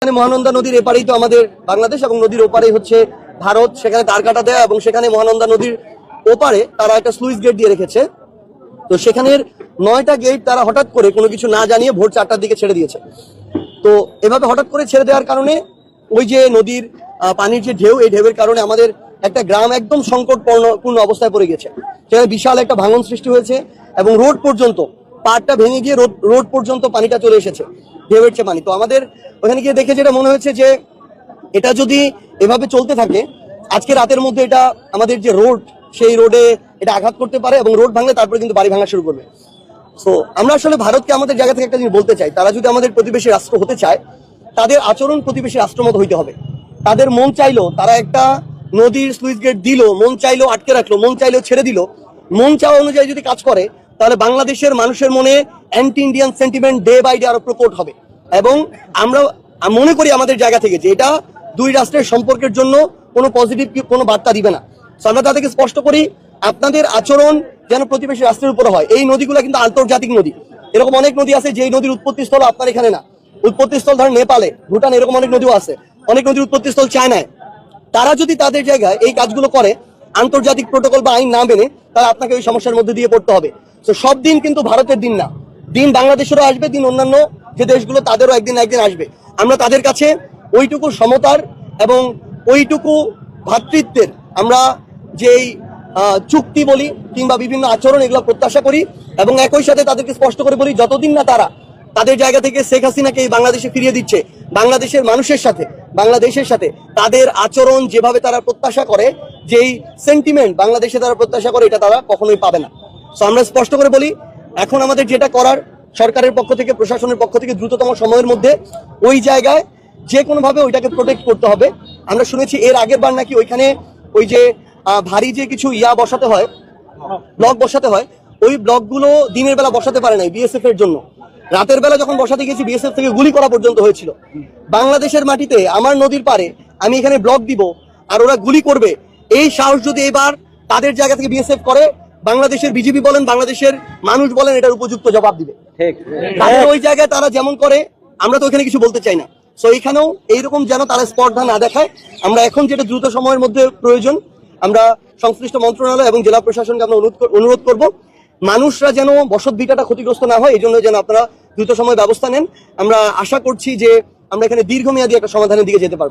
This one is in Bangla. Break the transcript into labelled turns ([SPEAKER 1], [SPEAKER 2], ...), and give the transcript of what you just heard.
[SPEAKER 1] মহানন্দা নদীর এপারেই তো আমাদের বাংলাদেশ এবং নদীর ওপারেই হচ্ছে ভারত। সেখানে তার কাটা দেয়া এবং সেখানে মহানন্দা নদীর ওপারে তারা একটা স্লুইস গেট দিয়ে রেখেছে। তো সেখানের 9টা গেট তারা হঠাৎ করে কোনো কিছু না জানিয়ে ভোর 4টার দিকে ছেড়ে দিয়েছে। তো এভাবে হঠাৎ করে ছেড়ে দেওয়ার কারণে ওই যে নদীর পানির যে ঢেউ, এই ঢেউয়ের কারণে আমাদের একটা গ্রাম একদম সংকটপূর্ণ অবস্থায় পড়ে গেছে। সেখানে বিশাল একটা ভাঙন সৃষ্টি হয়েছে এবং রোড পর্যন্ত পাড়টা ভেঙে গিয়ে রোড পর্যন্ত পানিটা চলে এসেছে, ঢেউয়ের চেয়ে পানি। তো আমাদের ওখানে গিয়ে দেখে যেটা মনে হয়েছে যে এটা যদি এভাবে চলতে থাকে আজকে রাতের মধ্যে এটা আমাদের যে রোড, সেই রোডে এটা আঘাত করতে পারে এবং রোড ভাঙলে তারপরে কিন্তু বাড়ি ভাঙা শুরু করবে। তো আমরা আসলে ভারতকে আমাদের জায়গা থেকে একটা জিনিস বলতে চাই, তারা যদি আমাদের প্রতিবেশী রাষ্ট্র হতে চায় তাদের আচরণ প্রতিবেশী রাষ্ট্র মতো হইতে হবে। তাদের মন চাইলো তারা একটা নদীর স্লুইস গেট দিল, মন চাইলো আটকে রাখলো, মন চাইলো ছেড়ে দিল। মন চাওয়া অনুযায়ী যদি কাজ করে তাহলে বাংলাদেশের মানুষের মনে anti Indian sentiment day by day আরো প্রকট হবে। এবং আমরা মনে করি আমাদের জায়গা থেকে যে এটা দুই রাষ্ট্রের সম্পর্কের জন্য কোনো পজিটিভ কোনো বার্তা দিবে না। আমরা তাদেরকে স্পষ্ট করি, আপনাদের আচরণ যেন প্রতিবেশী রাষ্ট্রের উপরে হয়। এই নদীগুলো কিন্তু আন্তর্জাতিক নদী। এরকম অনেক নদী আছে যেই নদীর উৎপত্তিস্থল আপনার এখানে না, উৎপত্তিস্থল ধরেন নেপালে, ভুটান, এরকম অনেক নদীও আছে। অনেক নদীর উৎপত্তিস্থল চায়নায়। তারা যদি তাদের জায়গায় এই কাজগুলো করে, আন্তর্জাতিক প্রোটোকল বা আইন না মেনে, তাহলে আপনাকে ওই সমস্যার মধ্যে দিয়ে পড়তে হবে। তো সব দিন কিন্তু ভারতের দিন না, দিন বাংলাদেশেরও আসবে, দিন অন্যান্য যে দেশগুলো তাদেরও একদিন আসবে। আমরা তাদের কাছে ওইটুকু সমতার এবং ওইটুকু ভ্রাতৃত্বের আমরা যেই চুক্তি বলি কিংবা বিভিন্ন আচরণ, এগুলো প্রত্যাশা করি। এবং একই সাথে তাদেরকে স্পষ্ট করে বলি, যতদিন না তারা তাদের জায়গা থেকে শেখ হাসিনাকে বাংলাদেশে ফিরিয়ে দিচ্ছে, বাংলাদেশের মানুষের সাথে, বাংলাদেশের সাথে তাদের আচরণ যেভাবে তারা প্রত্যাশা করে, যেই সেন্টিমেন্ট বাংলাদেশে তারা প্রত্যাশা করে, এটা তারা কখনোই পাবে না। তো আমরা স্পষ্ট করে বলি, এখন আমাদের যেটা করার, সরকারের পক্ষ থেকে, প্রশাসনের পক্ষ থেকে দ্রুততম সময়ের মধ্যে ওই জায়গায় যে কোনোভাবে ওইটাকে প্রোটেক্ট করতে হবে। আমরা শুনেছি এর আগের বার নাকি ওইখানে ওই যে ভারী যে কিছু বসাতে হয়, ব্লক বসাতে হয়, ওই ব্লকগুলো দিনের বেলা বসাতে পারে নাই বিএসএফ এর জন্য। রাতের বেলা যখন বসাতে গেছি বিএসএফ থেকে গুলি করা পর্যন্ত হয়েছিল। বাংলাদেশের মাটিতে আমার নদীর পারে আমি এখানে ব্লক দিব আর ওরা গুলি করবে, এই সাহস যদি এবার তাদের জায়গা থেকে বিএসএফ করে, বাংলাদেশের বিজেপি বলেন, বাংলাদেশের মানুষ বলেন, এটার উপযুক্ত জবাব দিবে। তাদের ওই জায়গায় তারা যেমন করে, আমরা তো এখানে কিছু বলতে চাই না। তো এখানেও এইরকম যেন তারা স্পর্ধা না দেখায়। আমরা এখন যেটা দ্রুত সময়ের মধ্যে প্রয়োজন, আমরা সংশ্লিষ্ট মন্ত্রণালয় এবং জেলা প্রশাসনকে আমরা অনুরোধ করব, মানুষরা যেন বসত ভিটাটা ক্ষতিগ্রস্ত না হয়, এই জন্য যেন আপনারা দ্রুত সময় ব্যবস্থা নেন। আমরা আশা করছি যে আমরা এখানে দীর্ঘমেয়াদী একটা সমাধানের দিকে যেতে পারবো।